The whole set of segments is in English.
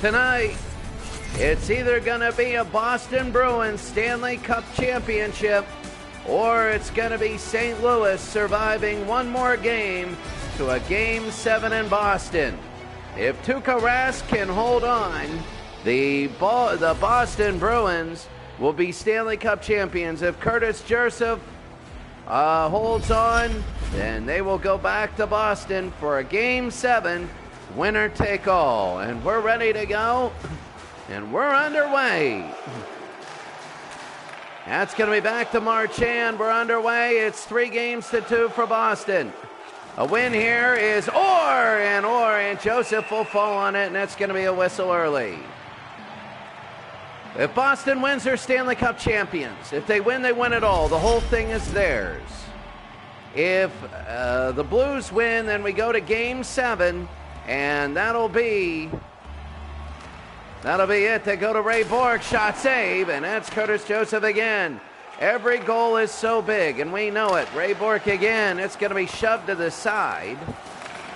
Tonight, it's either going to be a Boston Bruins Stanley Cup championship, or it's going to be St. Louis surviving one more game to a Game 7 in Boston. If Tuukka Rask can hold on, the Boston Bruins will be Stanley Cup champions. If Curtis Joseph holds on, then they will go back to Boston for a Game 7, winner take all. And we're ready to go, and we're underway. That's going to be back to Marchand. We're underway. It's 3-2 for Boston. A win here is Orr, and Joseph will fall on it, and that's going to be a whistle early. If Boston wins, they're Stanley Cup champions. If they win, they win it all. The whole thing is theirs. If the Blues win, then we go to Game 7, and that'll be it. They go to Ray Bourque, shot save, and that's Curtis Joseph again. Every goal is so big, and we know it. Ray Bourque again. It's going to be shoved to the side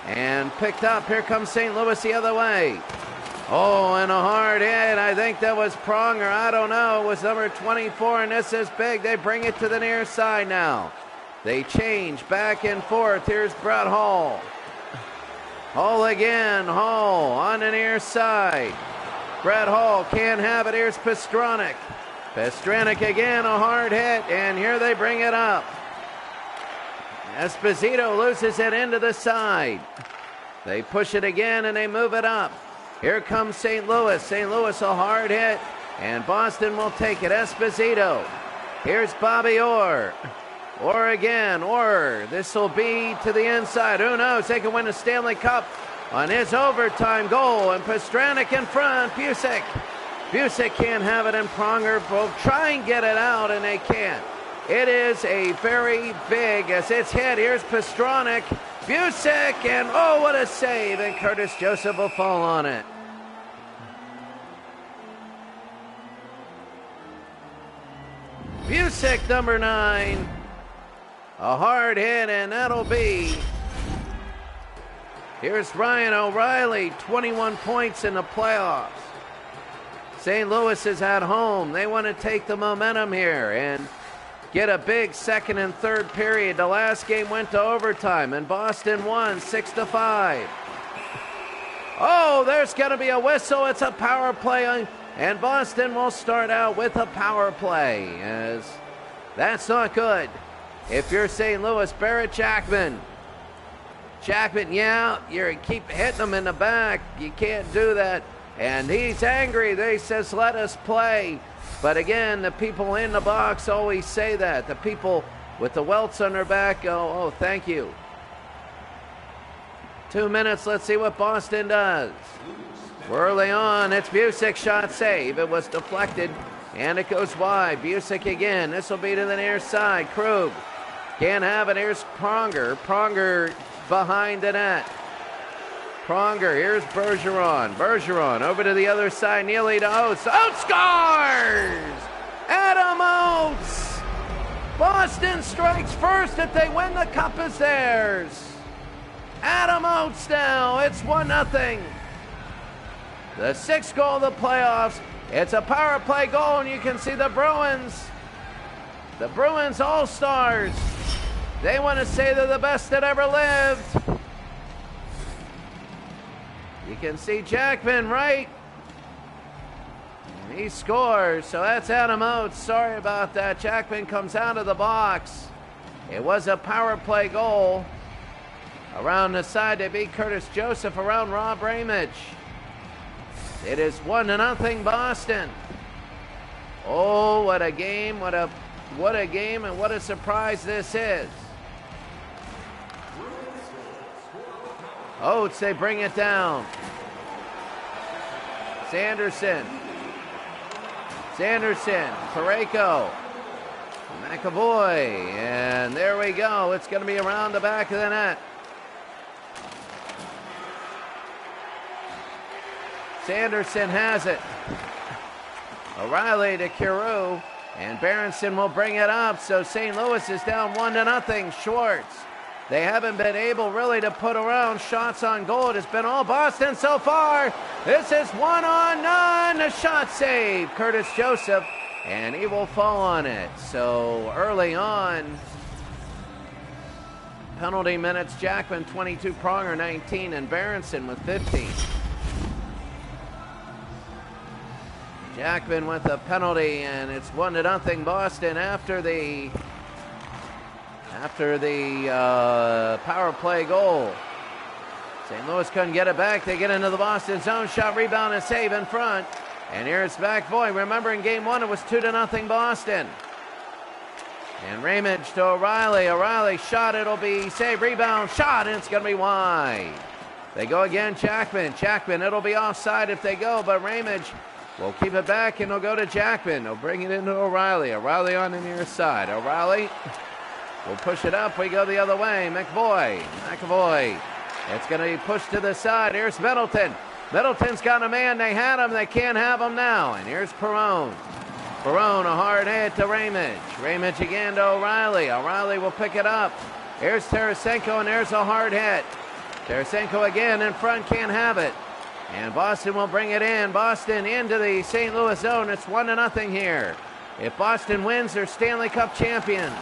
and picked up. Here comes St. Louis the other way. Oh, and a hard hit. I think that was Pronger. I don't know. It was number 24, and this is big. They bring it to the near side now. They change back and forth. Here's Brett Hull. Hull again. Hull on the near side. Brett Hull can't have it. Here's Pastrnak. Pastrnak again, a hard hit, and here they bring it up. Esposito loses it into the side. They push it again, and they move it up. Here comes St. Louis. St. Louis, a hard hit, and Boston will take it. Esposito. Here's Bobby Orr. Orr again. Orr. This will be to the inside. Who knows? They can win a Stanley Cup on his overtime goal, and Pastrnak in front. Busick can't have it, and Pronger will try and get it out, and they can't. It is a very big, as it's hit. Here's Pastrnak, Busick, and oh, what a save, and Curtis Joseph will fall on it. Busick, number 9, a hard hit, and that'll be. Here's Ryan O'Reilly, 21 points in the playoffs. St. Louis is at home. They want to take the momentum here and get a big second and third period. The last game went to overtime, and Boston won 6-5. Oh, there's going to be a whistle. It's a power play, and Boston will start out with a power play. As that's not good. If you're St. Louis, Barrett Jackman, yeah, you keep hitting them in the back. You can't do that. And he's angry. They says, let us play. But again, the people in the box always say that. The people with the welts on their back go, oh, thank you. 2 minutes. Let's see what Boston does. Early on, it's Busick, shot save. It was deflected, and it goes wide. Busick again. This will be to the near side. Krug can't have it. Here's Pronger. Pronger behind the net. Pronger, here's Bergeron. Bergeron over to the other side, nearly to Oates. Oates scores! Adam Oates! Boston strikes first. If they win, the cup is theirs. Adam Oates now. It's 1-0. The 6th goal of the playoffs. It's a power play goal, and you can see the Bruins All-Stars. They want to say they're the best that ever lived. You can see Jackman right. And he scores, so that's Adam Oates. Sorry about that. Jackman comes out of the box. It was a power play goal. Around the side, they beat Curtis Joseph around Rob Ramage. It is 1-0 Boston. Oh, what a game, what a game, and what a surprise this is. Oates, they bring it down. Sanderson, Parayko, McAvoy, and there we go. It's going to be around the back of the net. Sanderson has it. O'Reilly to Carew, and Berenson will bring it up. So St. Louis is down 1-0. Schwartz They haven't been able really to put around shots on goal. It's been all Boston so far. This is 1-on-none. A shot save. Curtis Joseph, and he will fall on it. So early on, penalty minutes, Jackman 22, Pronger 19, and Berenson with 15. Jackman with a penalty, and it's 1-0 Boston after the power play goal. St. Louis couldn't get it back. They get into the Boston zone. Shot, rebound, and save in front. And here it's McVoy. Remember, in game one, it was 2-0 Boston. And Ramage to O'Reilly. O'Reilly shot. It'll be save, rebound, shot, and it's going to be wide. They go again, Jackman. Jackman, it'll be offside if they go, but Ramage will keep it back, and they'll go to Jackman. They'll bring it into O'Reilly. O'Reilly on the near side. O'Reilly will push it up. We go the other way. McAvoy. It's going to be pushed to the side. Here's Middleton. Middleton's got a man. They had him. They can't have him now. And here's Perron. Perron, a hard hit to Ramage. Ramage again to O'Reilly. O'Reilly will pick it up. Here's Tarasenko, and there's a hard hit. Tarasenko again in front, can't have it. And Boston will bring it in. Boston into the St. Louis zone. It's 1-0 here. If Boston wins, they're Stanley Cup champions.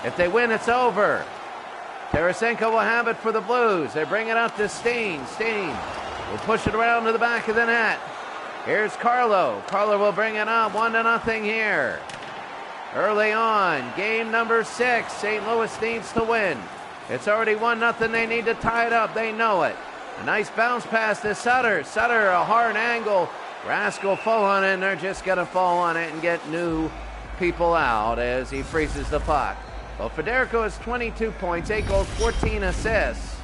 If they win, it's over. Tarasenko will have it for the Blues. They bring it up to Steen. Steen will push it around to the back of the net. Here's Carlo. Carlo will bring it up. 1-0 here. Early on, game number 6. St. Louis needs to win. It's already 1-0. They need to tie it up. They know it. A nice bounce pass to Sutter. Sutter, a hard angle. Rask will fall on it, and they're just going to fall on it and get new people out as he freezes the puck. Well, Federico has 22 points, 8 goals, 14 assists.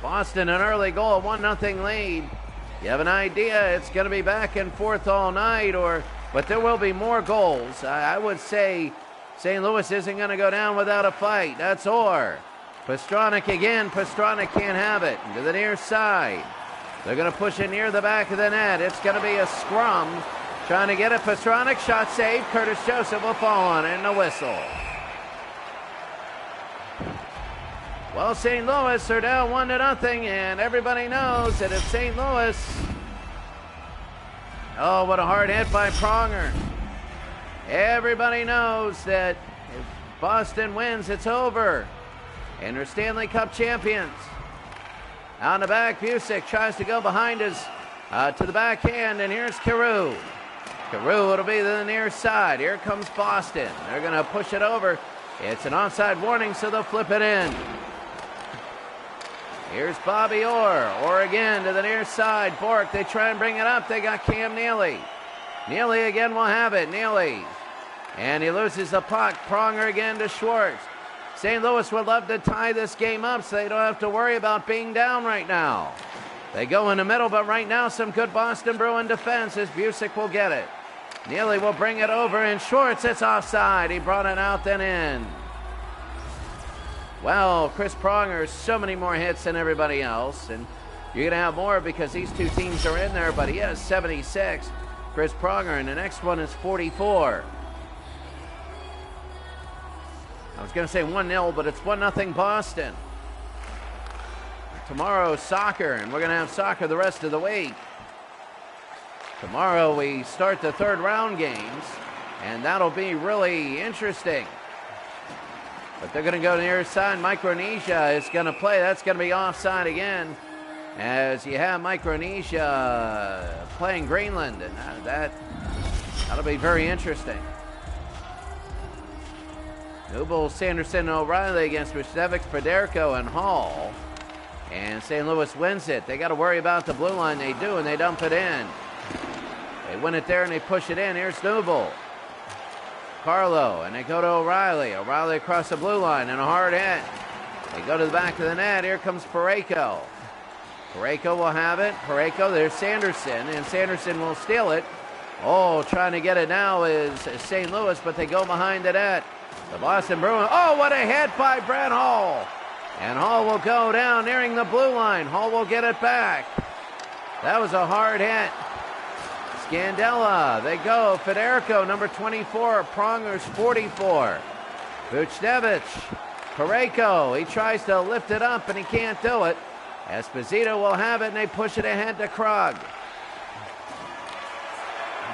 Boston, an early goal, a 1-0 lead. You have an idea it's going to be back and forth all night, but there will be more goals. I would say St. Louis isn't going to go down without a fight. That's Orr. Pastrnak again. Pastrnak can't have it. To the near side. They're going to push it near the back of the net. It's going to be a scrum. Trying to get it. Pastrnak, shot saved. Curtis Joseph will fall on it, and a whistle. Well, St. Louis are down 1-0, and everybody knows that if St. Louis... Oh, what a hard hit by Pronger. Everybody knows that if Boston wins, it's over. And they're Stanley Cup champions. On the back, Busick tries to go behind his to the backhand, and here's Carew. Carew, it'll be to the near side. Here comes Boston. They're going to push it over. It's an onside warning, so they'll flip it in. Here's Bobby Orr. Orr again to the near side. Bork, they try and bring it up. They got Cam Neely. Neely again will have it. Neely. And he loses the puck. Pronger again to Schwartz. St. Louis would love to tie this game up so they don't have to worry about being down right now. They go in the middle, but right now some good Boston Bruin defense as Busick will get it. Neely will bring it over, and Schwartz, it's offside. He brought it out, then in. Well, Chris Pronger, so many more hits than everybody else, and you're going to have more because these two teams are in there, but he has 76, Chris Pronger, and the next one is 44. I was going to say 1-0, but it's 1-0 Boston. Tomorrow, soccer, and we're going to have soccer the rest of the week. Tomorrow, we start the third round games, and that'll be really interesting. But they're going to go near side. Micronesia is going to play. That's going to be offside again, as you have Micronesia playing Greenland, and that'll be very interesting. Newell, Sanderson, O'Reilly against Wisniewicz, Federico, and Hall. And St. Louis wins it. They got to worry about the blue line. They do, and they dump it in. They win it there, and they push it in. Here's Newell. Carlo, and they go to O'Reilly. O'Reilly across the blue line, and a hard hit. They go to the back of the net. Here comes Parayko. Parayko will have it. Parayko, there's Sanderson, and Sanderson will steal it. Oh, trying to get it now is St. Louis, but they go behind the net. The Boston Bruins. Oh, what a hit by Brett Hall. And Hall will go down nearing the blue line. Hall will get it back. That was a hard hit. Scandella. They go. Federico, number 24. Pronger's 44. Vucinovic. Parayko, he tries to lift it up and he can't do it. Esposito will have it and they push it ahead to Krug.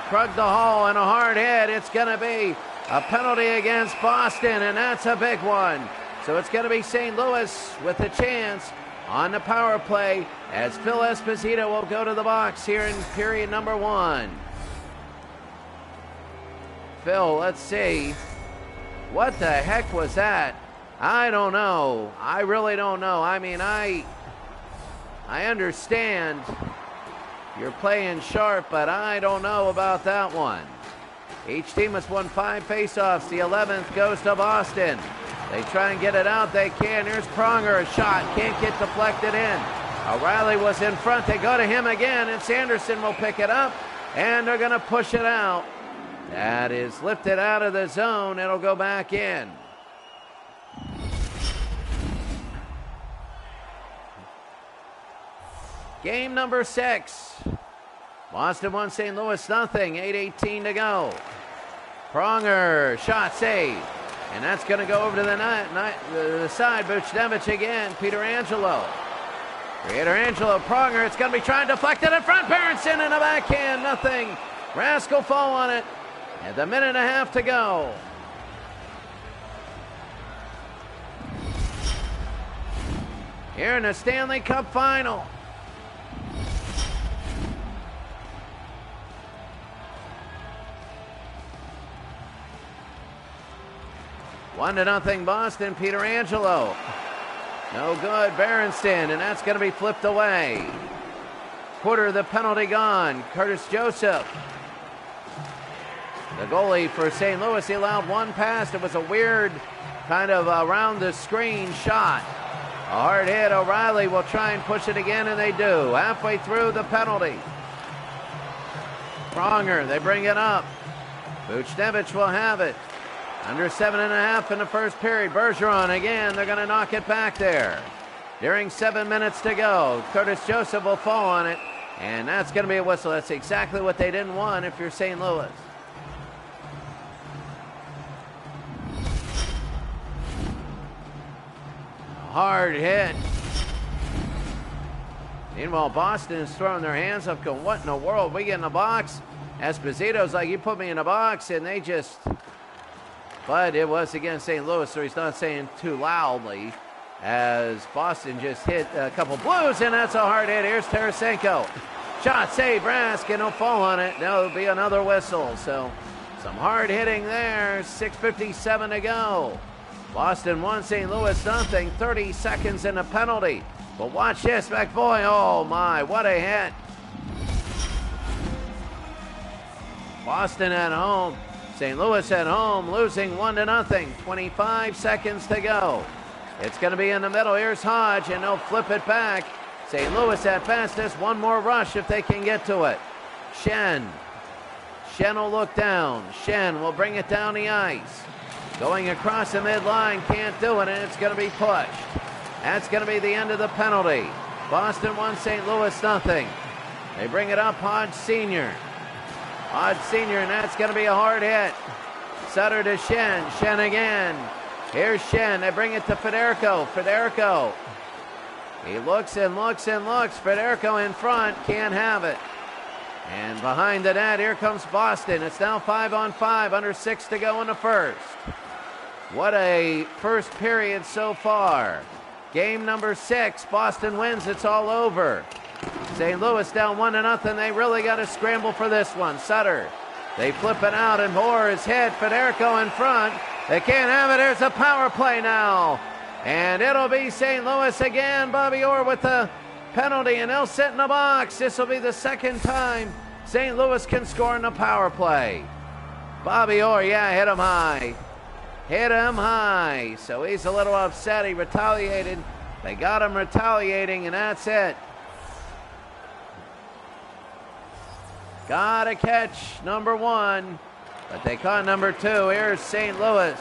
Krug the hole and a hard hit. It's going to be a penalty against Boston, and that's a big one. So it's going to be St. Louis with a chance on the power play as Phil Esposito will go to the box here in period number 1. Phil, let's see. What the heck was that? I don't know. I really don't know. I mean, I understand you're playing sharp, but I don't know about that one. Each team has won 5 faceoffs. The 11th goes to Boston. They try and get it out. They can. Here's Pronger, a shot. Can't get deflected in. O'Reilly was in front. They go to him again, and Sanderson will pick it up, and they're going to push it out. That is lifted out of the zone. It'll go back in. Game number 6. Boston 1, St. Louis nothing. 8:18 to go. Pronger, shot save. And that's going to go over to the side. Buchnevich again. Pietrangelo. Pronger. It's going to be trying to deflect it in front. Berenson in a backhand. Nothing. Rask will fall on it. At the minute and a half to go. Here in the Stanley Cup final. One to nothing Boston. Pietrangelo. No good. Berenstain, and that's going to be flipped away. Quarter of the penalty gone. Curtis Joseph. The goalie for St. Louis, he allowed one pass. It was a weird kind of around the screen shot. A hard hit. O'Reilly will try and push it again, and they do. Halfway through the penalty. Pronger, they bring it up. Buchnevich will have it. Under 7.5 in the first period. Bergeron again. They're going to knock it back there. During 7 minutes to go. Curtis Joseph will fall on it. And that's going to be a whistle. That's exactly what they didn't want if you're St. Louis. Hard hit. Meanwhile, Boston is throwing their hands up going, what in the world? We get in the box? Esposito's like, you put me in a box, and they just... But it was against St. Louis, so he's not saying too loudly as Boston just hit a couple blues, and that's a hard hit. Here's Tarasenko. Shot, save, Rask, and he'll fall on it. There'll be another whistle. So some hard hitting there. 6:57 to go. Boston 1, St. Louis nothing. 30 seconds in a penalty. But watch this, McVoy. Oh, my, what a hit. Boston at home. St. Louis at home, losing 1-0. 25 seconds to go. It's going to be in the middle. Here's Hodge, and they'll flip it back. St. Louis at fastest. One more rush if they can get to it. Schenn will look down. Schenn will bring it down the ice. Going across the midline, can't do it, and it's going to be pushed. That's going to be the end of the penalty. Boston 1, St. Louis nothing. They bring it up, Hodge Sr. Hodge Sr., and that's going to be a hard hit. Sutter to Schenn. Schenn again. Here's Schenn. They bring it to Federico. Federico. He looks and looks and looks. Federico in front. Can't have it. And behind the net, here comes Boston. It's now 5-on-5. Under 6 to go in the first. What a first period so far. Game number 6. Boston wins. It's all over. St. Louis down 1-0. They really got to scramble for this one. Sutter. They flip it out, and Moore is hit. Federico in front. They can't have it. There's a power play now. And it'll be St. Louis again. Bobby Orr with the penalty, and they'll sit in the box. This will be the second time St. Louis can score in the power play. Bobby Orr, yeah, hit him high. Hit him high. So he's a little upset. He retaliated. They got him retaliating, and that's it. Got to catch number 1, but they caught number 2. Here's St. Louis.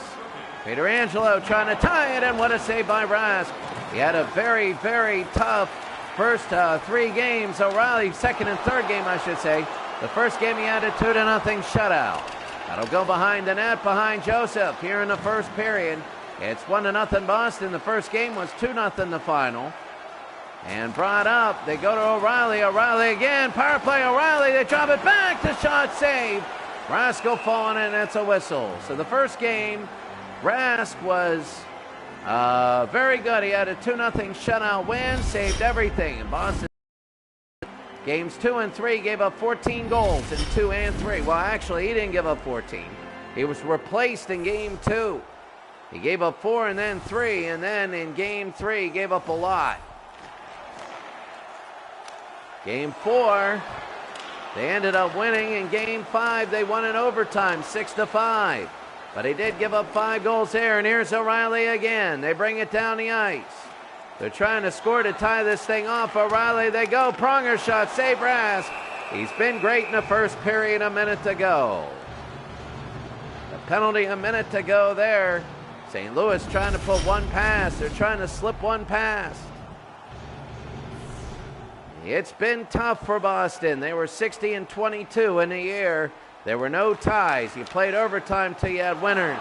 Pietrangelo trying to tie it, and what a save by Rask. He had a very, very tough first 3 games. O'Reilly, second and third game, I should say. The first game he had a 2-0 shutout. That'll go behind the net, behind Joseph here in the first period. It's 1-0 Boston. The first game was 2-0 the final. And brought up. They go to O'Reilly. O'Reilly again. Power play O'Reilly. They drop it back. The shot saved. Rask will fall on it, and it's a whistle. So the first game, Rask was very good. He had a 2-0 shutout win. Saved everything. And Boston, games 2 and 3, gave up 14 goals in 2 and 3. Well, actually, he didn't give up 14. He was replaced in game 2. He gave up 4 and then 3. And then in game 3, gave up a lot. Game 4, they ended up winning. In game 5, they won in overtime, 6-5. But he did give up 5 goals there, and here's O'Reilly again. They bring it down the ice. They're trying to score to tie this thing off. O'Reilly, they go. Pronger shot, save Rask. He's been great in the first period, a minute to go. The penalty, a minute to go there. St. Louis trying to put one past. They're trying to slip one past. It's been tough for Boston. They were 60-22 in the year. There were no ties. You played overtime till you had winners.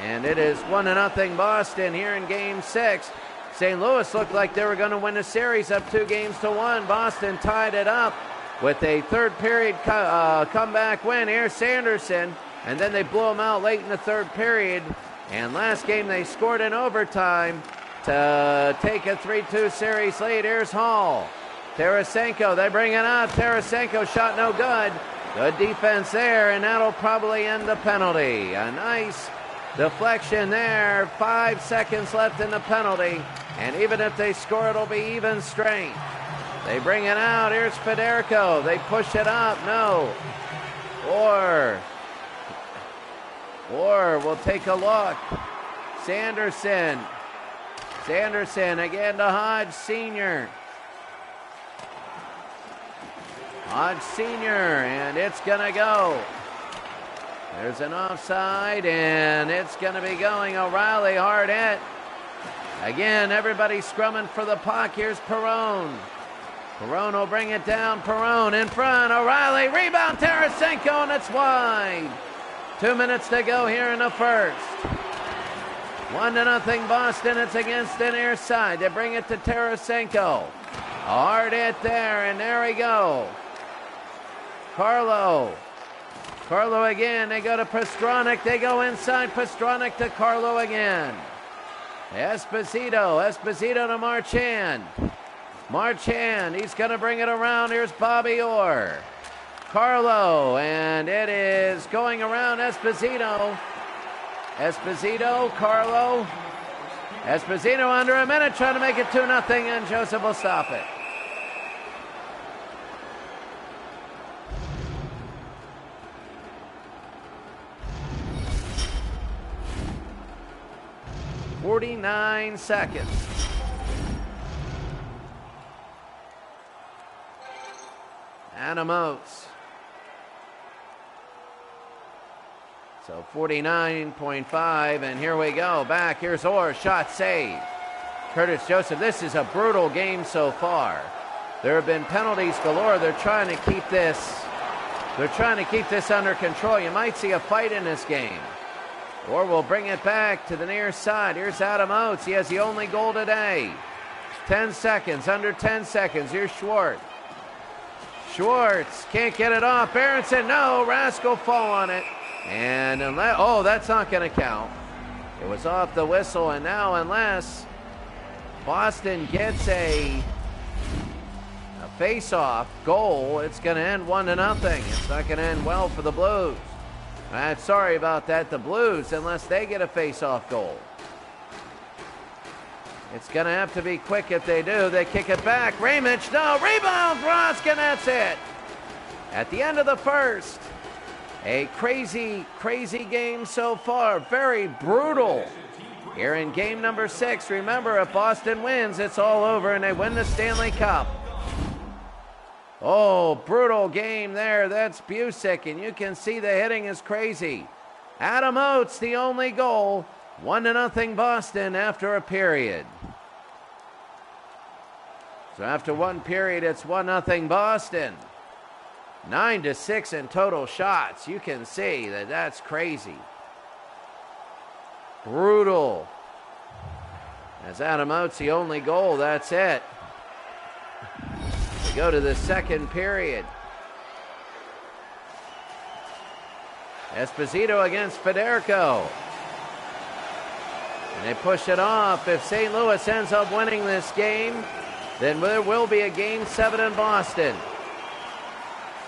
And it is 1-0 Boston here in game 6. St. Louis looked like they were going to win the series up 2-1. Boston tied it up with a third period comeback win. Here's Sanderson. And then they blew him out late in the third period. And last game they scored in overtime to take a 3-2 series lead. Here's Hall. Tarasenko, they bring it out. Tarasenko shot no good. Good defense there, and that'll probably end the penalty. A nice deflection there. 5 seconds left in the penalty. And even if they score, it'll be even strength. They bring it out. Here's Federico. They push it up. No. Or we'll take a look. Sanderson again to Hodge Sr. Hodge Sr. And it's going to go. There's an offside, and it's going to be going. O'Reilly hard hit. Again, everybody scrumming for the puck. Here's Perron. Perron will bring it down. Perron in front. O'Reilly, rebound, Tarasenko, and it's wide. 2 minutes to go here in the first. 1-0 Boston. It's against the near side. They bring it to Tarasenko. A hard hit there, and there we go. Carlo again. They go to Pastrnak. They go inside. Pastrnak to Carlo again. Esposito to Marchand. Marchand, he's going to bring it around. Here's Bobby Orr. Carlo, and it is going around Esposito. Carlo. Esposito under a minute trying to make it 2-0, and Joseph will stop it. "49 seconds. Adam Oates. So 49.5, and here we go. Back, here's Orr, shot saved. Curtis Joseph, this is a brutal game so far. There have been penalties galore. They're trying to keep this under control. You might see a fight in this game. Orr will bring it back to the near side. Here's Adam Oates. He has the only goal today. 10 seconds, under 10 seconds. Here's Schwartz. Schwartz can't get it off. Aronson, no. Rask will fall on it. And that's not going to count. It was off the whistle, and now unless Boston gets a face-off goal, it's going to end 1-0. It's not going to end well for the Blues. I'm sorry about that, the Blues, unless they get a face-off goal. It's going to have to be quick if they do. They kick it back. Ramich, no. Rebound, Brosk, and that's it. At the end of the first, a crazy, crazy game so far. Very brutal. Here in game number 6, remember, if Boston wins, it's all over, and they win the Stanley Cup. Oh, brutal game there. That's Busick, and you can see the hitting is crazy. Adam Oates, the only goal. 1-0 Boston after a period. So after one period, it's 1-0 Boston. 9-6 in total shots. You can see that that's crazy. Brutal. As Adam Oates, the only goal, that's it. We go to the second period. Esposito against Federico. And they push it off. If St. Louis ends up winning this game, then there will be a Game 7 in Boston.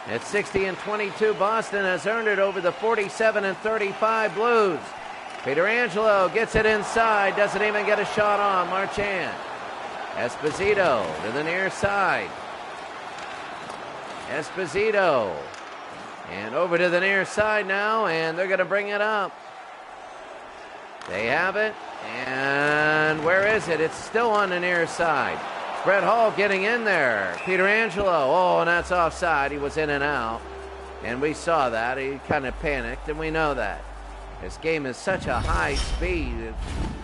At 60-22, Boston has earned it over the 47-35 Blues. Pietrangelo gets it inside, doesn't even get a shot on. Marchand. Esposito to the near side. Esposito. And over to the near side now, and they're going to bring it up. They have it, and where is it? It's still on the near side. Brett Hall getting in there. Pietrangelo, oh, and that's offside. He was in and out, and we saw that. He kind of panicked, and we know that. This game is such a high speed.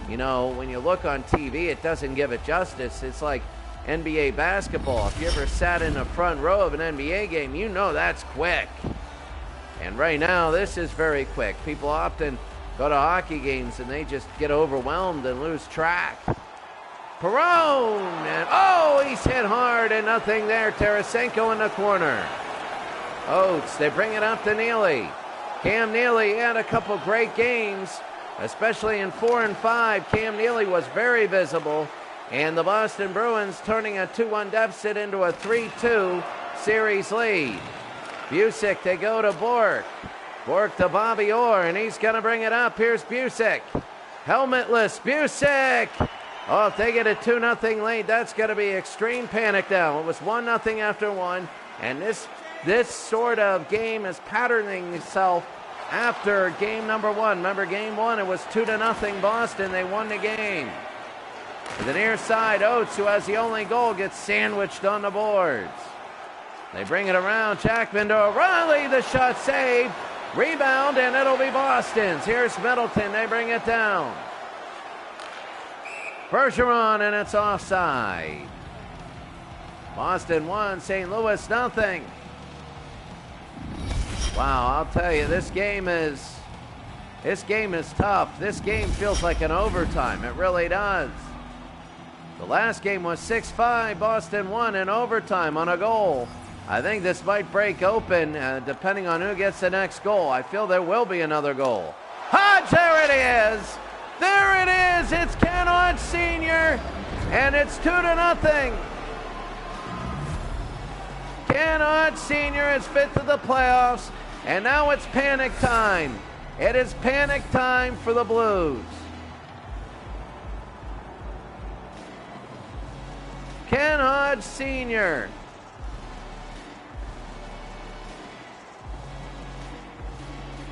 You know, when you look on TV, it doesn't give it justice. It's like NBA basketball. If you ever sat in the front row of an NBA game, you know that's quick. And right now, this is very quick. People often go to hockey games and they just get overwhelmed and lose track. Perron, and oh, he's hit hard and nothing there. Tarasenko in the corner. Oates, they bring it up to Neely. Cam Neely had a couple great games, especially in 4 and 5. Cam Neely was very visible, and the Boston Bruins turning a 2-1 deficit into a 3-2 series lead. Busick, they go to Bork. Bork to Bobby Orr, and he's going to bring it up. Here's Busick. Helmetless Busick. Oh, if they get a 2-0 lead, that's going to be extreme panic now. It was 1-0 after 1, and this sort of game is patterning itself after game number 1. Remember, game 1, it was 2-0 Boston. They won the game. To the near side, Oates, who has the only goal, gets sandwiched on the boards. They bring it around. Jackman to O'Reilly. The shot saved. Rebound, and it'll be Boston's. Here's Middleton. They bring it down. Bergeron, and it's offside. Boston 1, St. Louis nothing. Wow, I'll tell you, this game is tough. This game feels like an overtime. It really does. The last game was 6-5. Boston won in overtime on a goal. I think this might break open depending on who gets the next goal. I feel there will be another goal. Hodge, there it is. There it is. It's Ken Hodge Sr. and it's 2-0. Ken Hodge Sr. is fit to the playoffs, and now it's panic time. It is panic time for the Blues. Ken Hodge Sr.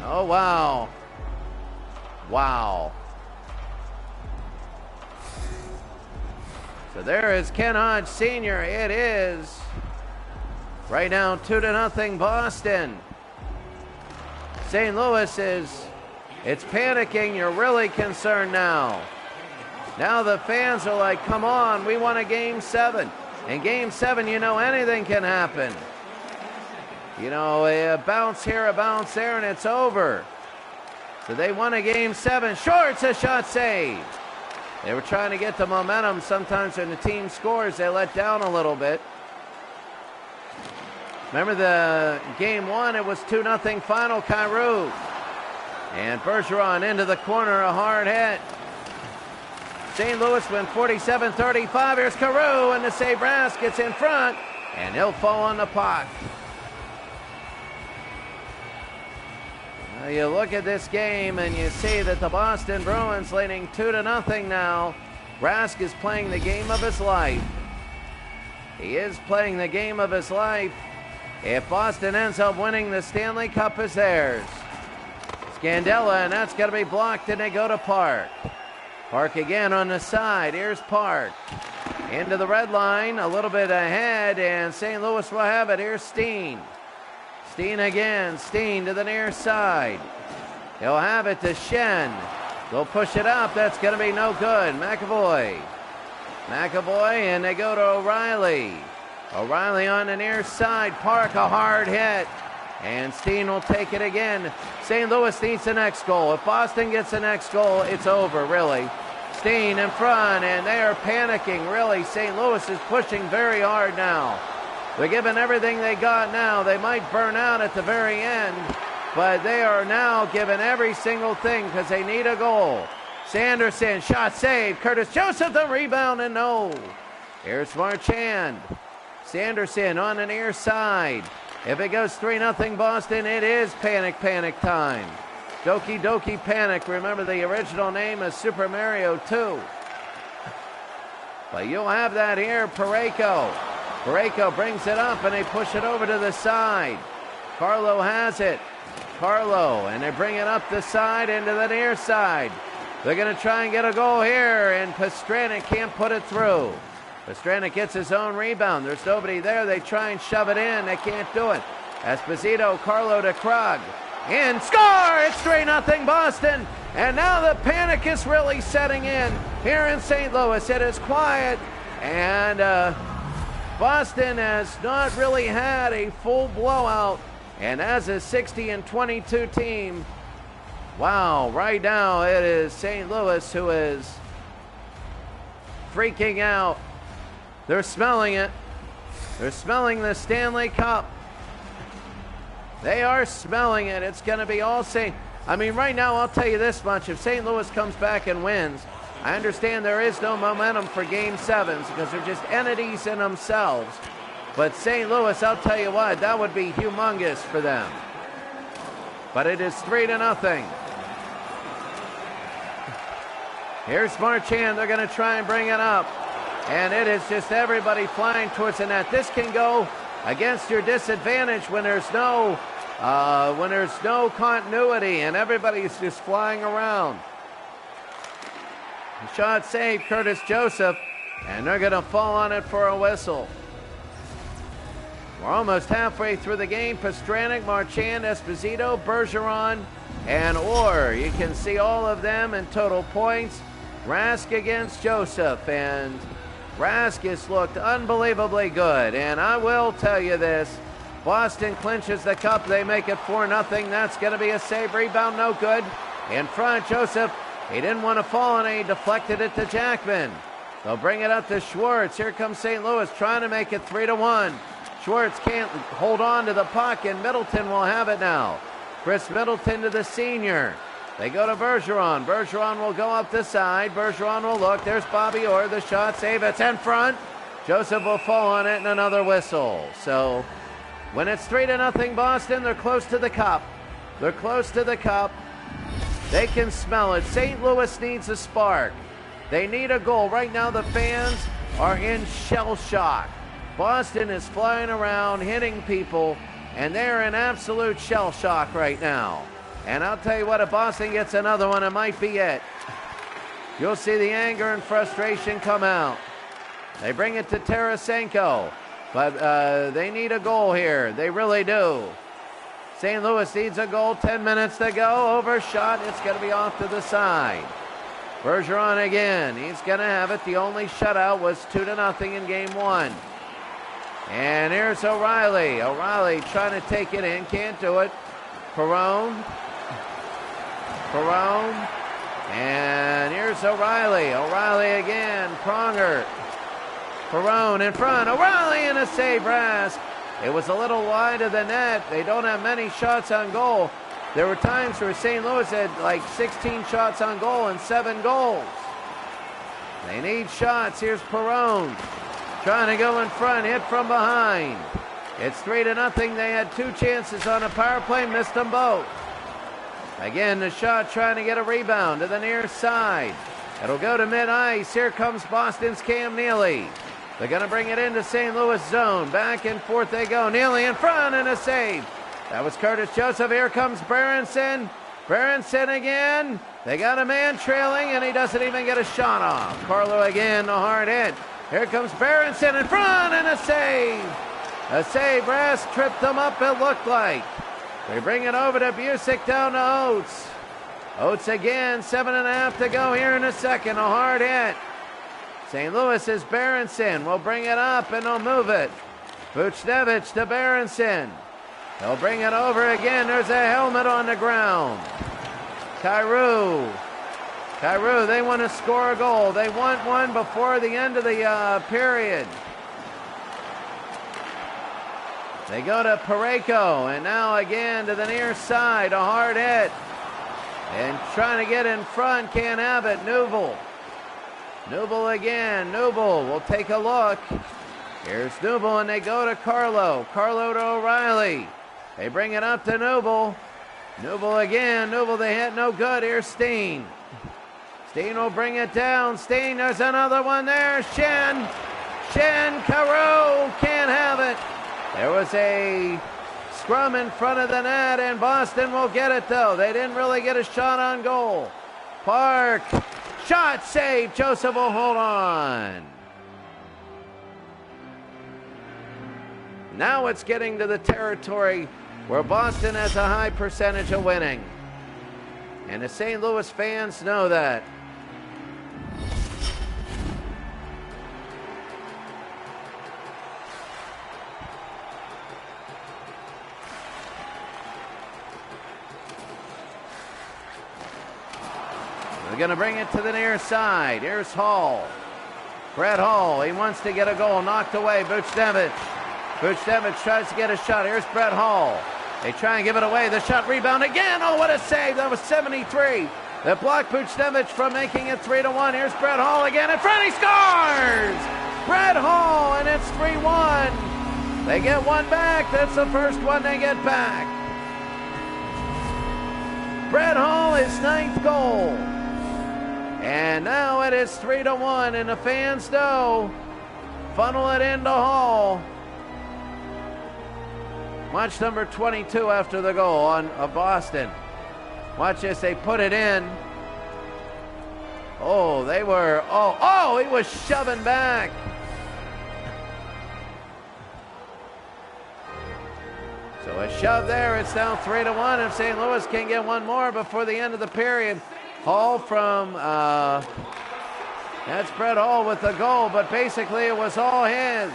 Oh, wow. Wow. So there is Ken Hodge Sr. It is right now 2-0 Boston. St. Louis it's panicking. You're really concerned now. Now the fans are like, come on, we want a Game 7. In Game 7, you know, anything can happen. You know, a bounce here, a bounce there, and it's over. So they won a Game 7. Short's a shot saved. They were trying to get the momentum. Sometimes when the team scores, they let down a little bit. Remember the Game 1, it was 2-0 final, Kyrou. And Bergeron into the corner, a hard hit. St. Louis win 47-35. Here's Kyrou, and the Sabras gets in front, and he'll fall on the puck. Now you look at this game, and you see that the Boston Bruins leading 2-0 now. Rask is playing the game of his life. He is playing the game of his life. If Boston ends up winning, the Stanley Cup is theirs. Scandella, and that's going to be blocked, and they go to Park. Park again on the side. Here's Park. Into the red line, a little bit ahead, and St. Louis will have it. Here's Steen. Steen again. Steen to the near side. He'll have it to Shen. They'll push it up. That's going to be no good. McAvoy, and they go to O'Reilly. O'Reilly on the near side. Park, a hard hit. And Steen will take it again. St. Louis needs the next goal. If Boston gets the next goal, it's over, really. Steen in front, and they are panicking, really. St. Louis is pushing very hard now. They're giving everything they got now. They might burn out at the very end, but they are now giving every single thing because they need a goal. Sanderson, shot saved. Curtis Joseph, the rebound, and no. Here's Marchand. Sanderson on the near side. If it goes 3-0 Boston, it is panic time. Doki Doki Panic. Remember, the original name is Super Mario 2. But you'll have that here. Parayko brings it up, and they push it over to the side. Carlo has it. And they bring it up the side into the near side. They're going to try and get a goal here, and Pastrana can't put it through. Pastrana gets his own rebound. There's nobody there. They try and shove it in. They can't do it. Esposito, Carlo to Krug. In, score! It's 3-0 Boston. And now the panic is really setting in here in St. Louis. It is quiet, and Boston has not really had a full blowout. And as a 60-22 team, wow, right now it is St. Louis who is freaking out. They're smelling it. They're smelling the Stanley Cup. They are smelling it. It's going to be all St. I mean, right now, I'll tell you this much. If St. Louis comes back and wins, I understand there is no momentum for Game 7s because they're just entities in themselves. But St. Louis, I'll tell you what, that would be humongous for them. But it is 3-0. Here's Marchand. They're going to try and bring it up. And it is just everybody flying towards the net. This can go against your disadvantage when there's no continuity and everybody's just flying around. The shot saved, Curtis Joseph, and they're going to fall on it for a whistle. We're almost halfway through the game. Pastrana, Marchand, Esposito, Bergeron, and Orr. You can see all of them in total points. Rask against Joseph, and Rask has looked unbelievably good. And I will tell you this, Boston clinches the cup. They make it 4-0. That's going to be a save, rebound, no good. In front, Joseph, he didn't want to fall, and he deflected it to Jackman. They'll bring it up to Schwartz. Here comes St. Louis trying to make it 3-1. Schwartz can't hold on to the puck, and Middleton will have it now. Chris Middleton to the senior. They go to Bergeron. Bergeron will go up the side. Bergeron will look. There's Bobby Orr. The shot save. It's in front. Joseph will fall on it, and another whistle. So when it's 3-0 Boston, they're close to the cup. They're close to the cup. They can smell it. St. Louis needs a spark. They need a goal. Right now the fans are in shell shock. Boston is flying around, hitting people, and they're in absolute shell shock right now. And I'll tell you what, if Boston gets another one, it might be it. You'll see the anger and frustration come out. They bring it to Tarasenko, but they need a goal here. They really do. St. Louis needs a goal. 10 minutes to go. Overshot. It's going to be off to the side. Bergeron again. He's going to have it. The only shutout was 2-0 in Game 1. And here's O'Reilly. O'Reilly trying to take it in. Can't do it. Perron. And here's O'Reilly. O'Reilly again. Pronger. Perron in front. O'Reilly in a save, Rask. It was a little wide of the net. They don't have many shots on goal. There were times where St. Louis had like 16 shots on goal and 7 goals. They need shots. Here's Perron trying to go in front, hit from behind. It's 3-0. They had 2 chances on a power play, missed them both. Again, the shot trying to get a rebound to the near side. It'll go to mid-ice. Here comes Boston's Cam Neely. They're going to bring it into St. Louis zone. Back and forth they go. Neely in front and a save. That was Curtis Joseph. Here comes Berenson. Berenson again. They got a man trailing, and he doesn't even get a shot off. Carlo again, a hard hit. Here comes Berenson in front and a save. A save. Rask tripped them up, it looked like. They bring it over to Busick down to Oates. Oates again. 7.5 to go here in a second. A hard hit. St. Louis is Berenson. Will bring it up and they'll move it. Buchnevich to Berenson. They'll bring it over again. There's a helmet on the ground. Kyrou, they want to score a goal. They want one before the end of the period. They go to Parayko, and now again to the near side, a hard hit. And trying to get in front, can't have it. Newble again. Newble will take a look. Here's Newble, and they go to Carlo. Carlo to O'Reilly. They bring it up to Newble. Newble again. Newble, they hit no good. Here's Steen. Steen will bring it down. Steen, there's another one there. Shen, Kyrou can't have it. There was a scrum in front of the net, and Boston will get it, though. They didn't really get a shot on goal. Park, shot saved. Joseph will hold on. Now it's getting to the territory where Boston has a high percentage of winning. And the St. Louis fans know that. We're going to bring it to the near side. Here's Hall. Brett Hall, he wants to get a goal. Knocked away. Buchnevich tries to get a shot. Here's Brett Hall. They try and give it away. The shot rebound again. Oh, what a save. That was 73. That blocked Buchnevich from making it 3-1. Here's Brett Hall again. And Freddie scores! Brett Hall, and it's 3-1. They get one back. That's the first one they get back. Brett Hall, his 9th goal. And now it is 3-1, and the fans know. Funnel it into Hall. Watch number 22 after the goal of Boston. Watch this, they put it in. Oh, he was shoving back. So a shove there, it's now 3-1. If St. Louis can get one more before the end of the period. Hall from, that's Brett Hall with the goal, but basically it was all his.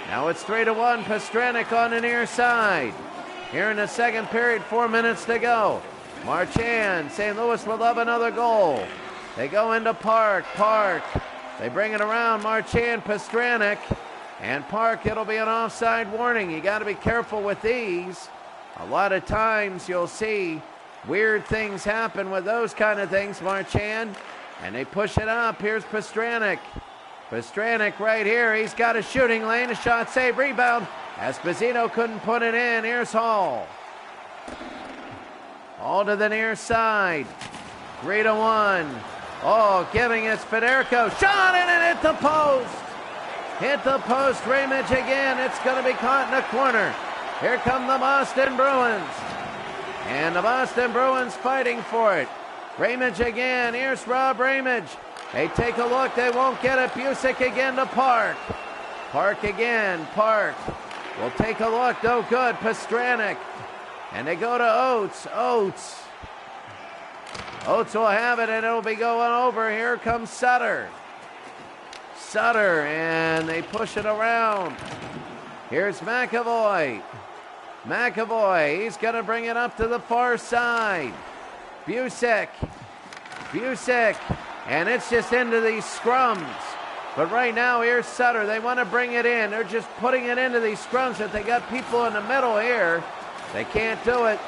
Now it's 3-1, Pastrnak on the near side. Here in the second period, 4 minutes to go. Marchand, St. Louis will love another goal. They go into Park. They bring it around, Marchand, Pastrnak. And Park, it'll be an offside warning. You got to be careful with these. A lot of times you'll see weird things happen with those kind of things, Marchand. And they push it up. Here's Pastrnak. Pastrnak right here. He's got a shooting lane. A shot save. Rebound. Esposito couldn't put it in. Here's Hall. Hall to the near side. 3-1. Oh, giving it Federico. Shot and it hit the post. Hit the post. Ramage again. It's going to be caught in the corner. Here come the Boston Bruins. And the Boston Bruins fighting for it. Ramage again. Here's Rob Ramage. They take a look. They won't get it. Busick again to Park. Park again. Park will take a look. No good. Pastrnak. And they go to Oates. Oates will have it, and it'll be going over. Here comes Sutter. And they push it around. Here's McAvoy. He's going to bring it up to the far side. Busick. And it's just into these scrums. But right now, here's Sutter. They want to bring it in. They're just putting it into these scrums. If they got people in the middle here, they can't do it.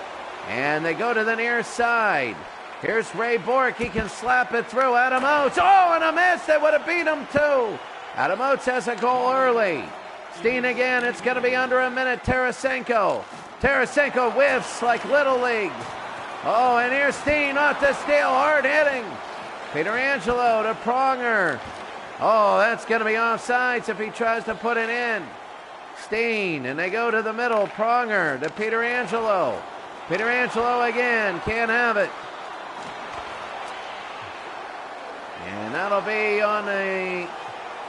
And they go to the near side. Here's Ray Bourque. He can slap it through. Adam Oates. Oh, and a miss. They would have beat him, too. Adam Oates has a goal early. Steen again. It's going to be under a minute. Tarasenko whiffs like Little League. Oh, and here's Steen off the steal. Hard hitting. Pietrangelo to Pronger. Oh, that's going to be offsides if he tries to put it in. Steen, and they go to the middle. Pronger to Pietrangelo. Pietrangelo again. Can't have it. And that'll be on the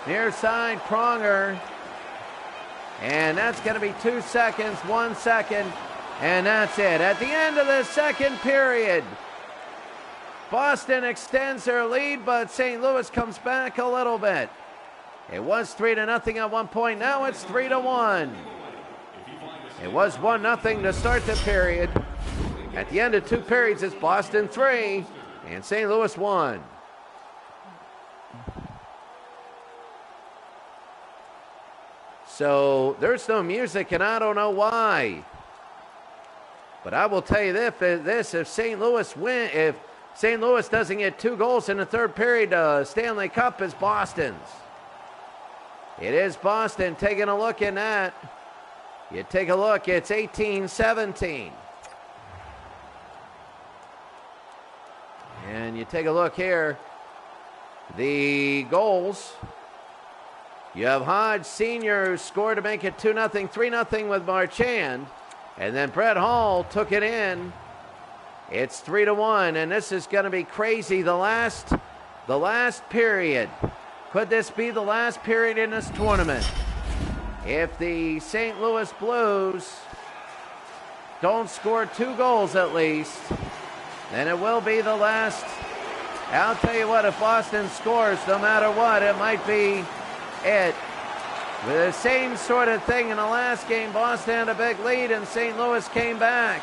near side, Pronger. And that's going to be 2 seconds, 1 second, and that's it. At the end of the second period, Boston extends their lead, but St. Louis comes back a little bit. It was 3-0 at one point. Now it's 3-1. It was 1-0 to start the period. At the end of 2 periods, it's Boston 3 and St. Louis 1. So there's no music, and I don't know why. But I will tell you this: if St. Louis doesn't get 2 goals in the 3rd period, Stanley Cup is Boston's. It is Boston. Taking a look in that. You take a look, it's 18-17. And you take a look here. The goals. You have Hodge Sr. who scored to make it 2-0, 3-0 with Marchand. And then Brett Hall took it in. It's 3-1, and this is going to be crazy. The last period. Could this be the last period in this tournament? If the St. Louis Blues don't score 2 goals at least, then it will be the last. I'll tell you what, if Boston scores, no matter what, it might be it. With the same sort of thing in the last game, Boston had a big lead and St. Louis came back.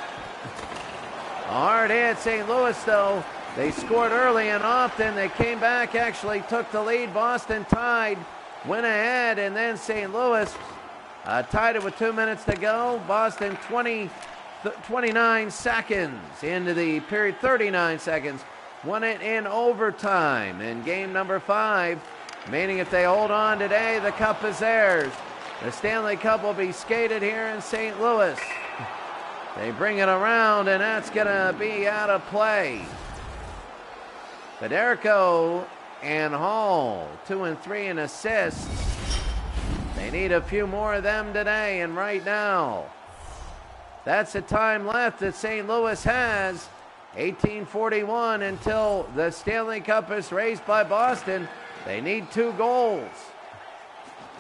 A hard hit, St. Louis though. They scored early and often. They came back, actually took the lead. Boston tied, went ahead, and then St. Louis tied it with 2 minutes to go. Boston 29 seconds into the period, 39 seconds. Won it in overtime in game number 5. Meaning if they hold on today, the cup is theirs. The Stanley Cup will be skated here in St. Louis. They bring it around, and that's going to be out of play. Federico and Hall, 2 and 3 in assists. They need a few more of them today, and right now, that's the time left that St. Louis has. 18:41 until the Stanley Cup is raised by Boston. They need 2 goals.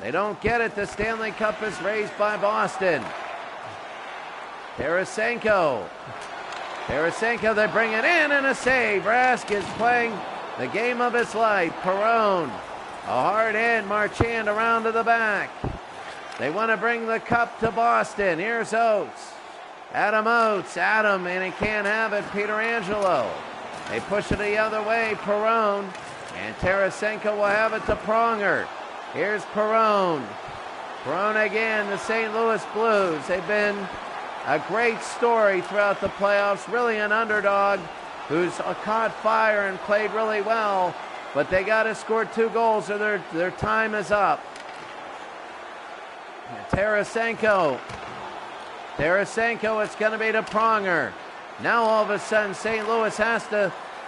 They don't get it. The Stanley Cup is raised by Boston. Tarasenko, they bring it in and a save. Rask is playing the game of his life. Perron, a hard hit. Marchand around to the back. They want to bring the cup to Boston. Here's Oates. Adam, and he can't have it. Pietrangelo. They push it the other way. Perron. And Tarasenko will have it to Pronger. Here's Perron. Perron again, the St. Louis Blues. They've been a great story throughout the playoffs. Really an underdog who's caught fire and played really well. But they got to score 2 goals or their time is up. Tarasenko, it's going to be to Pronger. Now all of a sudden St. Louis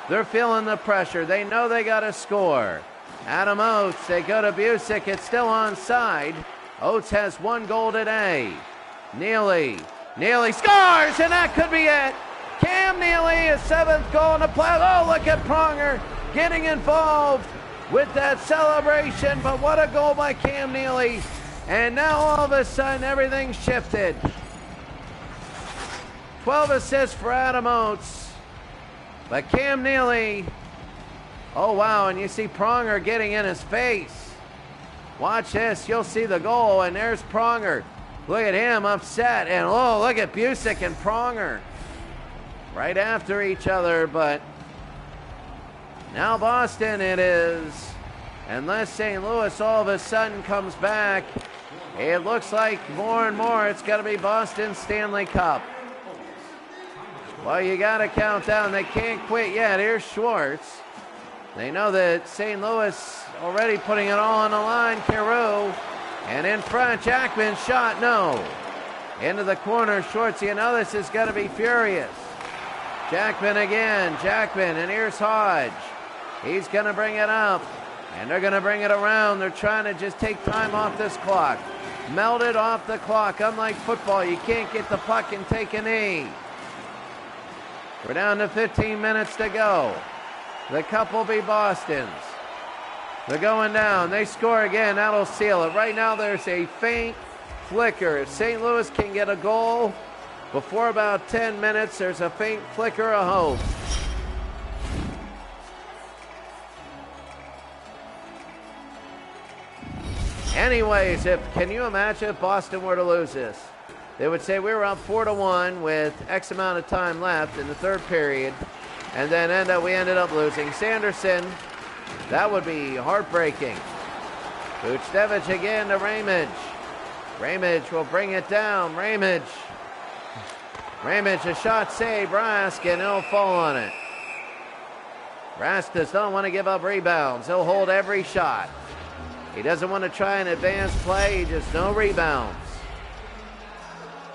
they're feeling the pressure. They know they got to score. Adam Oates, they go to Busick. It's still onside. Oates has 1 goal today. Neely scores, and that could be it. Cam Neely, his 7th goal in the playoffs. Oh, look at Pronger getting involved with that celebration, but what a goal by Cam Neely. And now all of a sudden everything shifted. 12 assists for Adam Oates. But Cam Neely, oh wow, and you see Pronger getting in his face. Watch this, you'll see the goal, and there's Pronger. Look at him upset, and oh, look at Busick and Pronger. Right after each other, but now Boston it is. Unless St. Louis all of a sudden comes back, it looks like more and more it's got to be Boston Stanley Cup. Well, you got to count down. They can't quit yet. Here's Schwartz. They know that St. Louis already putting it all on the line. Carew. And in front, Jackman shot. No. Into the corner. Schwartz. You know this is going to be furious. Jackman again. And here's Hodge. He's going to bring it up. And they're going to bring it around. They're trying to just take time off this clock. Melt it off the clock. Unlike football, you can't get the puck and take a knee. We're down to 15 minutes to go. The cup will be Boston's. They're going down. They score again. That'll seal it. Right now there's a faint flicker. If St. Louis can get a goal before about 10 minutes, there's a faint flicker of hope. Anyways, can you imagine if Boston were to lose this? They would say we were up 4-1 with X amount of time left in the third period, and then we ended up losing. Sanderson, that would be heartbreaking. Buchnevich again to Ramage. Ramage will bring it down. Ramage, a shot save. Rask, and he'll fall on it. Rask does not want to give up rebounds. He'll hold every shot. He doesn't want to try an advanced play. Just no rebounds.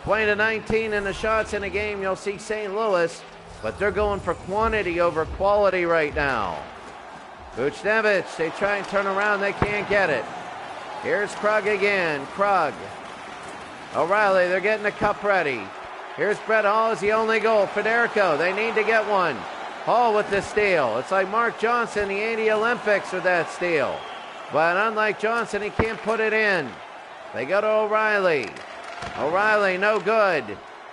20-19 in the shots in a game. You'll see St. Louis, but they're going for quantity over quality right now. Buchnevich, they try and turn around. They can't get it. Here's Krug again. Krug. O'Reilly, they're getting the cup ready. Here's Brett Hall is the only goal. Federico, they need to get one. Hall with the steal. It's like Mark Johnson, the 80 Olympics with that steal. But unlike Johnson, he can't put it in. They go to O'Reilly. O'Reilly, no good.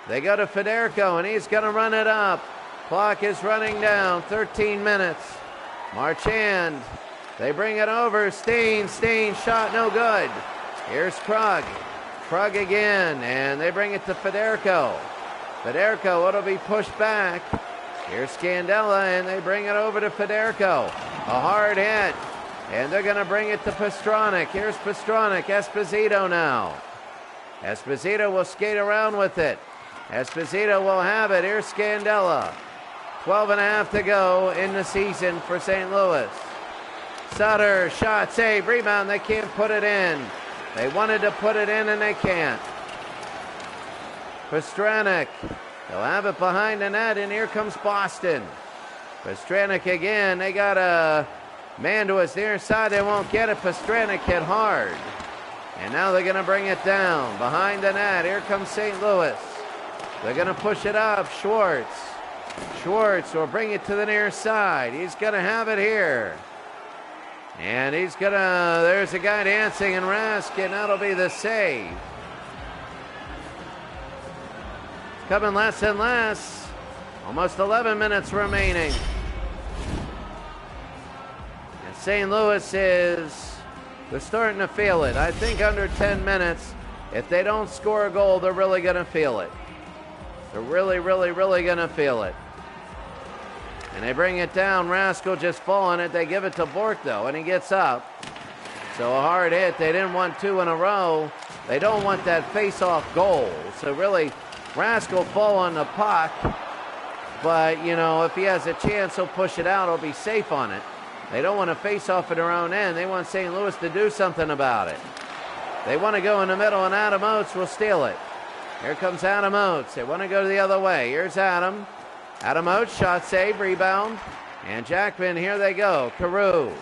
They go to Federico, and he's going to run it up. Clock is running down. 13 minutes. Marchand. They bring it over. Steen shot no good. Here's Krug. Krug again, and they bring it to Federico. Federico, it'll be pushed back. Here's Scandella, and they bring it over to Federico. A hard hit, and they're going to bring it to Pastrnak. Here's Pastrnak. Esposito now. Esposito will skate around with it. Esposito will have it. Here's Scandella. 12.5 to go in the season for St. Louis. Sutter, shot, save, rebound. They can't put it in. They wanted to put it in, and they can't. Pastrnak, they'll have it behind the net, and here comes Boston. Pastrnak again. They got a man to his near side. They won't get it. Pastrnak hit hard. And now they're going to bring it down behind the net. Here comes St. Louis. They're going to push it up. Schwartz will bring it to the near side. He's going to have it here. And he's going to, there's a guy dancing in Rask, and that'll be the save. Coming less and less. Almost 11 minutes remaining. And St. Louis they're starting to feel it. I think under 10 minutes, if they don't score a goal, they're really going to feel it. They're really going to feel it. And they bring it down. Rask will just fall on it. They give it to Bork, though, and he gets up. So a hard hit. They didn't want two in a row. They don't want that face-off goal. So really, Rask will fall on the puck. But, you know, if he has a chance, he'll push it out. He'll be safe on it. They don't want to face off at their own end. They want St. Louis to do something about it. They want to go in the middle, and Adam Oates will steal it. Here comes Adam Oates. They want to go the other way. Here's Adam. Adam Oates, shot save, rebound. And Jackman, here they go. Carew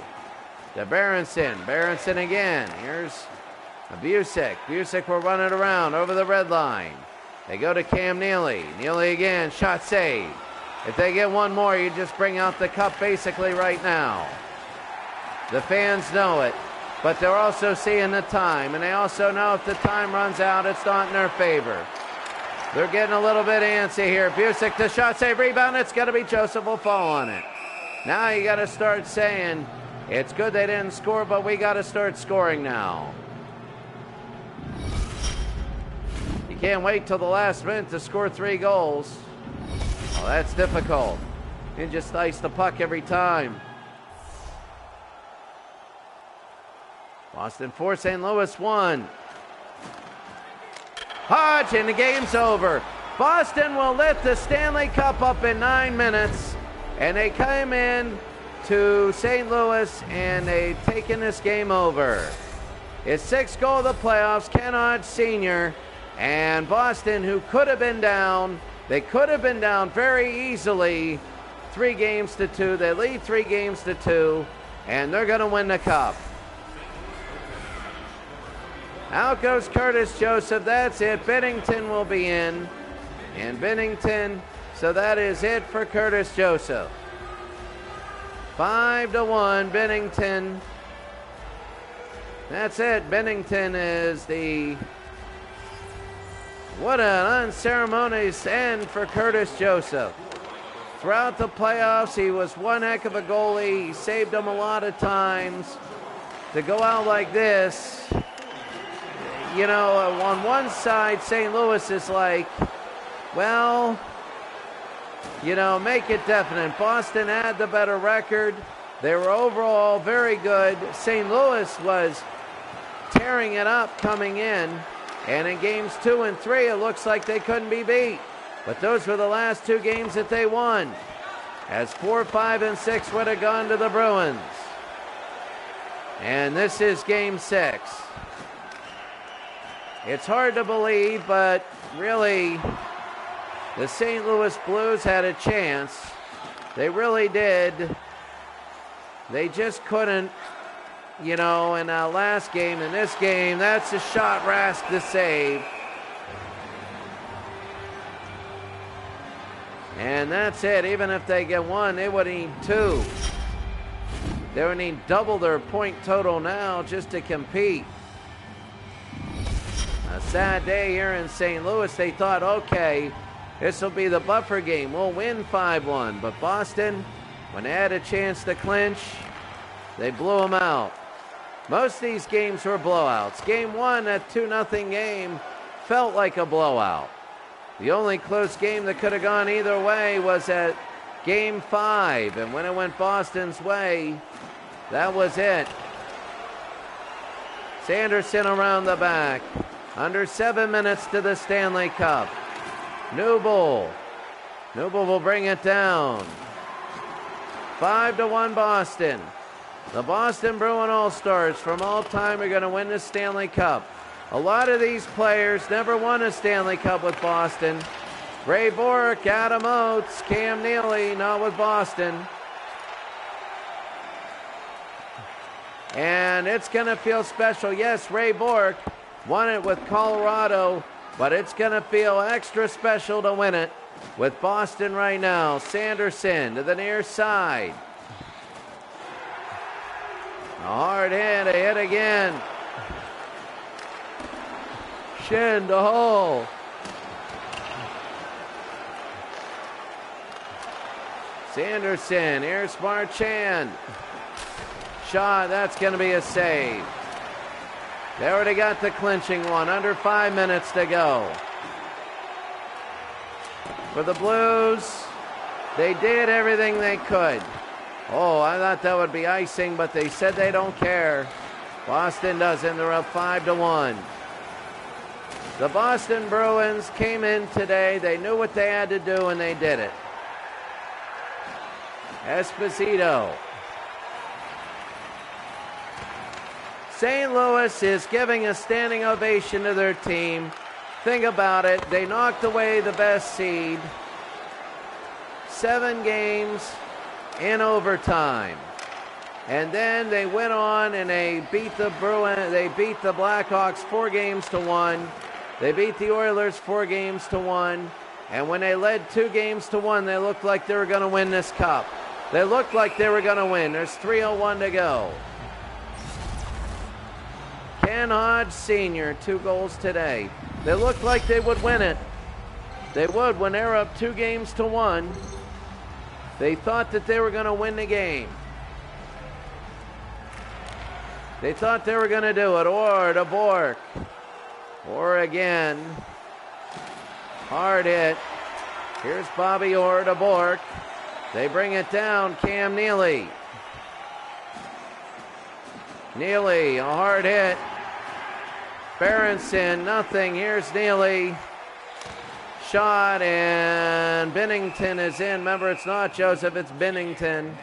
to Berenson. Berenson again. Here's Busick. Busick will run it around over the red line. They go to Cam Neely. Neely again, shot save. If they get one more, you just bring out the cup basically right now. The fans know it, but they're also seeing the time, and they also know if the time runs out, it's not in their favor. They're getting a little bit antsy here. Busick, the shot save, rebound. It's going to be Joseph will fall on it. Now you got to start saying, it's good they didn't score, but we got to start scoring now. You can't wait till the last minute to score 3 goals. Well, that's difficult. You just ice the puck every time. Boston 4, St. Louis 1. Hodge, and the game's over. Boston will lift the Stanley Cup up in 9 minutes, and they came in to St. Louis, and they've taken this game over. It's 6th goal of the playoffs, Ken Hodge Sr., and Boston, who could have been down, they could have been down very easily 3-2. They lead 3-2, and they're going to win the cup. Out goes Curtis Joseph. That's it. Bennington will be in. And Bennington, so that is it for Curtis Joseph. 5-1, Bennington. That's it. Bennington is what an unceremonious end for Curtis Joseph. Throughout the playoffs, he was one heck of a goalie. He saved them a lot of times. To go out like this, on one side, St. Louis is like, well, make it definite. Boston had the better record. They were overall very good. St. Louis was tearing it up coming in. And in games 2 and 3, it looks like they couldn't be beat. But those were the last 2 games that they won, as 4, 5, and 6 would have gone to the Bruins. And this is game 6. It's hard to believe, but really, the St. Louis Blues had a chance. They really did. They just couldn't, in that last game. In this game, that's a shot Rask to save. And that's it. Even if they get 1, they would need 2. They would need double their point total now just to compete. A sad day here in St. Louis. They thought, okay, this will be the buffer game. We'll win 5-1. But Boston, when they had a chance to clinch, they blew them out. Most of these games were blowouts. Game 1, that 2-0 game, felt like a blowout. The only close game that could have gone either way was at Game 5. And when it went Boston's way, that was it. Sanderson around the back. Under 7 minutes to the Stanley Cup. Newble. Newble will bring it down. 5-1 Boston. The Boston Bruin All-Stars from all time are going to win the Stanley Cup. A lot of these players never won a Stanley Cup with Boston. Ray Bourque, Adam Oates, Cam Neely, not with Boston. And it's going to feel special. Yes, Ray Bourque won it with Colorado, but it's going to feel extra special to win it with Boston right now. Sanderson to the near side. A hard hit, a hit again. Shin to Hull. Sanderson, here's Marchand. Shot, that's going to be a save. They already got the clinching one, under 5 minutes to go. For the Blues, they did everything they could. Oh, I thought that would be icing, but they said they don't care. Boston doesn't. They're up 5-1. The Boston Bruins came in today. They knew what they had to do, and they did it. Esposito. St. Louis is giving a standing ovation to their team. Think about it. They knocked away the best seed. 7 games in overtime. And then they went on and they beat the Bruins. They beat the Blackhawks 4-1. They beat the Oilers 4-1. And when they led 2-1, they looked like they were going to win this cup. They looked like they were going to win. There's 3:01 to go. Ken Hodge Sr., 2 goals today. They looked like they would win it. They would when they were up 2-1. They thought that they were going to win the game. They thought they were going to do it. Or to Bourque. Or again. Hard hit. Here's Bobby Orr to Bourque. They bring it down. Cam Neely. Neely, a hard hit. Berenson, nothing. Here's Neely. Shot, and Binnington is in. Remember, it's not Joseph, it's Binnington.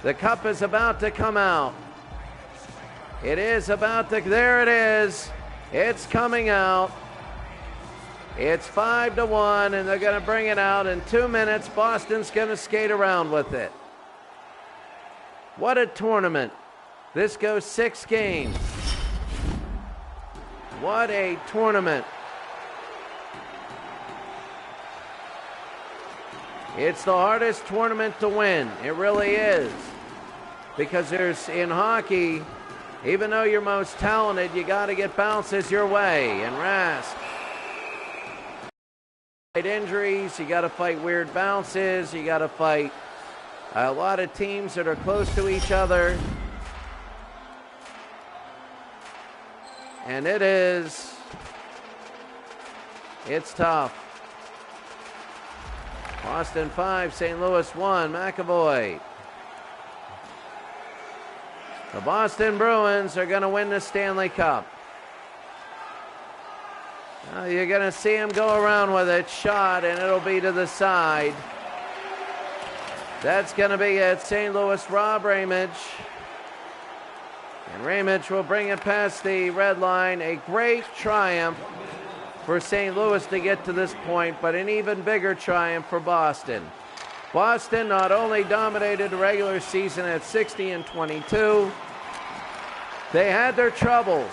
The cup is about to come out. It is about to, there it is. It's coming out. It's 5-1, and they're going to bring it out in 2 minutes. Boston's going to skate around with it. What a tournament. This goes 6 games. What a tournament. It's the hardest tournament to win. It really is. Because there's, in hockey, even though you're most talented, you got to get bounces your way. And Rask. Fight injuries, you got to fight weird bounces, you got to fight a lot of teams that are close to each other. and it's tough. Boston 5, St. Louis 1. McAvoy. The Boston Bruins are going to win the Stanley Cup. Now you're going to see him go around with it, shot, and it'll be to the side. That's going to be at St. Louis, Rob Ramage. And Ramage will bring it past the red line. A great triumph for St. Louis to get to this point, but an even bigger triumph for Boston. Boston not only dominated the regular season at 60-22, they had their troubles.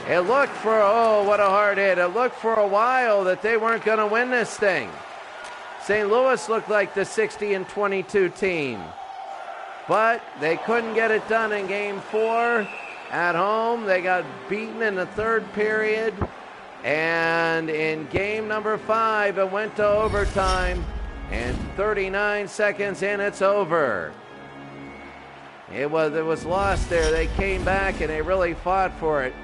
It looked for, oh, what a hard hit. It looked for a while that they weren't going to win this thing. St. Louis looked like the 60-22 team, but they couldn't get it done in Game 4 at home. They got beaten in the third period, and in Game number 5, it went to overtime, and 39 seconds in, it's over. It was lost there. They came back, and they really fought for it.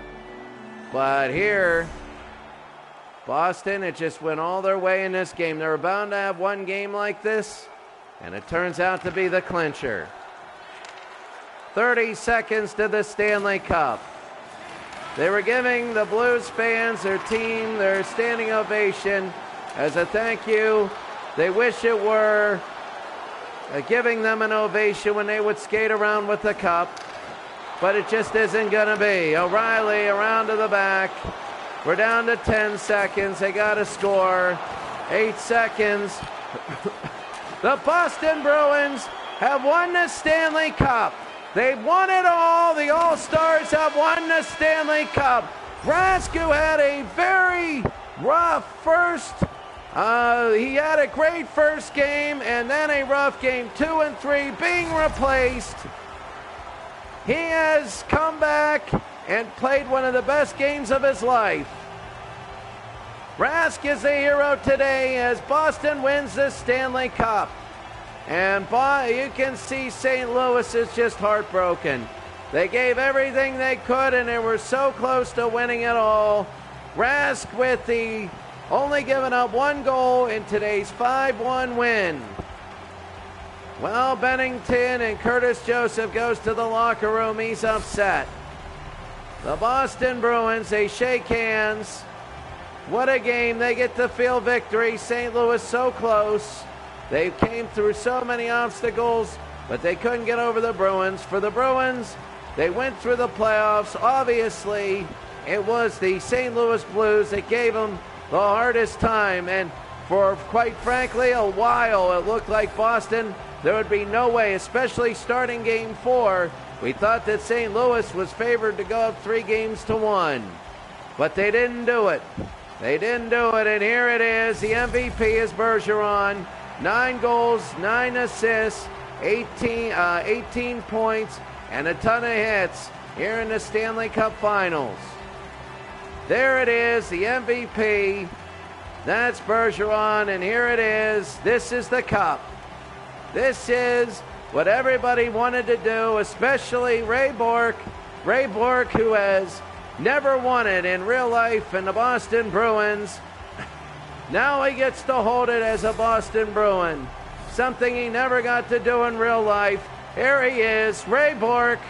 But here, Boston, it just went all their way in this game. They were bound to have one game like this, and it turns out to be the clincher. 30 seconds to the Stanley Cup. They were giving the Blues fans, their team, their standing ovation as a thank you. They wish it were giving them an ovation when they would skate around with the cup, but it just isn't going to be. O'Reilly around to the back. We're down to 10 seconds. They got to score. 8 seconds. The Boston Bruins have won the Stanley Cup. They've won it all. The All-Stars have won the Stanley Cup. Rask, who had a very rough first, he had a great first game and then a rough game 2 and 3, being replaced. He has come back and played one of the best games of his life. Rask is the hero today as Boston wins the Stanley Cup. And you can see St. Louis is just heartbroken. They gave everything they could, and they were so close to winning it all. Rask with the only giving up one goal in today's 5-1 win. Well, Bennington and Curtis Joseph goes to the locker room. He's upset. The Boston Bruins, they shake hands. What a game. They get to feel victory. St. Louis so close. They came through so many obstacles, but they couldn't get over the Bruins. For the Bruins, they went through the playoffs. Obviously, it was the St. Louis Blues that gave them the hardest time. And for, quite frankly, a while, it looked like Boston, there would be no way, especially starting Game 4. We thought that St. Louis was favored to go up 3-1. But they didn't do it. They didn't do it, and here it is. The MVP is Bergeron. 9 goals, 9 assists, 18 points, and a ton of hits here in the Stanley Cup Finals. There it is, the MVP. That's Bergeron, and here it is. This is the Cup. This is what everybody wanted to do, especially Ray Bourque. Ray Bourque, who has never won it in real life in the Boston Bruins. Now he gets to hold it as a Boston Bruin, something he never got to do in real life. Here he is, Ray Bourque.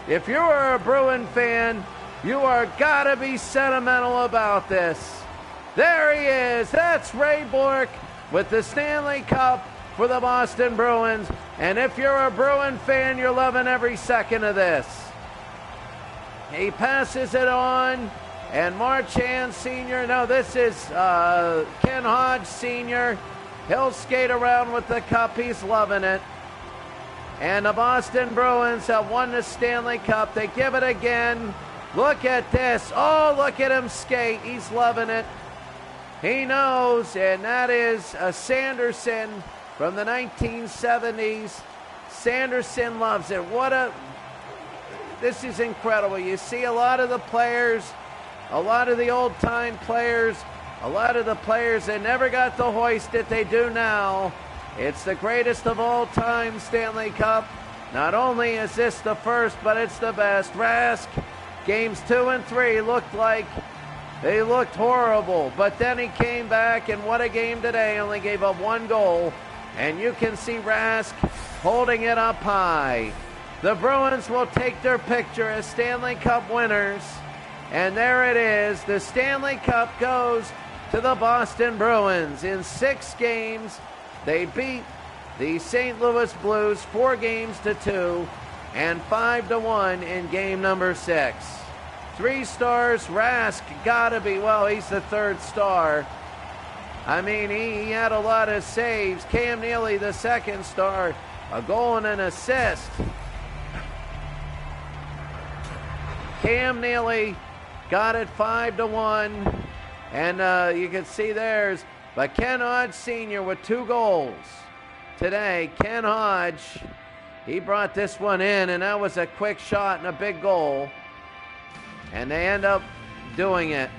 If you are a Bruin fan, you are gotta be sentimental about this. There he is. That's Ray Bourque with the Stanley Cup for the Boston Bruins. And if you're a Bruin fan, you're loving every second of this. He passes it on. And Marchand Sr., no, this is Ken Hodge Sr. He'll skate around with the cup. He's loving it. And the Boston Bruins have won the Stanley Cup. They give it again. Look at this. Oh, look at him skate. He's loving it. He knows, and that is a Sanderson from the 1970s. Sanderson loves it. This is incredible. You see a lot of the players, a lot of the old-time players, a lot of the players that never got the hoist that they do now. It's the greatest of all time Stanley Cup. Not only is this the first, but it's the best. Rask Games 2 and 3 looked like they looked horrible, but then he came back, and what a game today. Only gave up 1 goal, and you can see Rask holding it up high. The Bruins will take their picture as Stanley Cup winners, and there it is. The Stanley Cup goes to the Boston Bruins. In 6 games, they beat the St. Louis Blues 4 games to 2 and 5-1 in game number 6. 3 stars. Rask gotta be, well, he's the 3rd star. I mean, he had a lot of saves. Cam Neely, the 2nd star, a goal and an assist. Cam Neely got it 5-1, and you can see theirs. But Ken Hodge Sr. with 2 goals today. Ken Hodge, he brought this one in, and that was a quick shot and a big goal. And they end up doing it.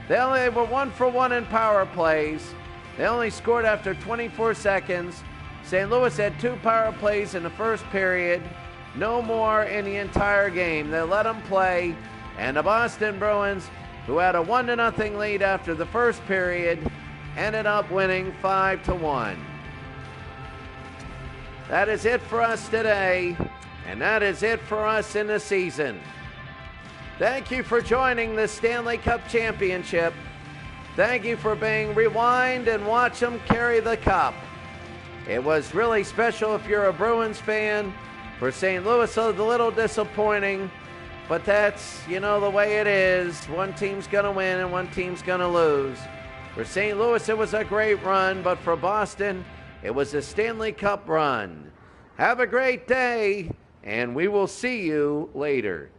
They were 1 for 1 in power plays. They only scored after 24 seconds. St. Louis had 2 power plays in the first period. No more in the entire game. They let them play. And the Boston Bruins, who had a 1-0 lead after the first period, ended up winning 5-1. That is it for us today. And that is it for us in the season. Thank you for joining the Stanley Cup Championship. Thank you for being rewind and watch them carry the cup. It was really special if you're a Bruins fan. For St. Louis, a little disappointing, but that's, the way it is. One team's going to win and one team's going to lose. For St. Louis, it was a great run, but for Boston, it was a Stanley Cup run. Have a great day, and we will see you later.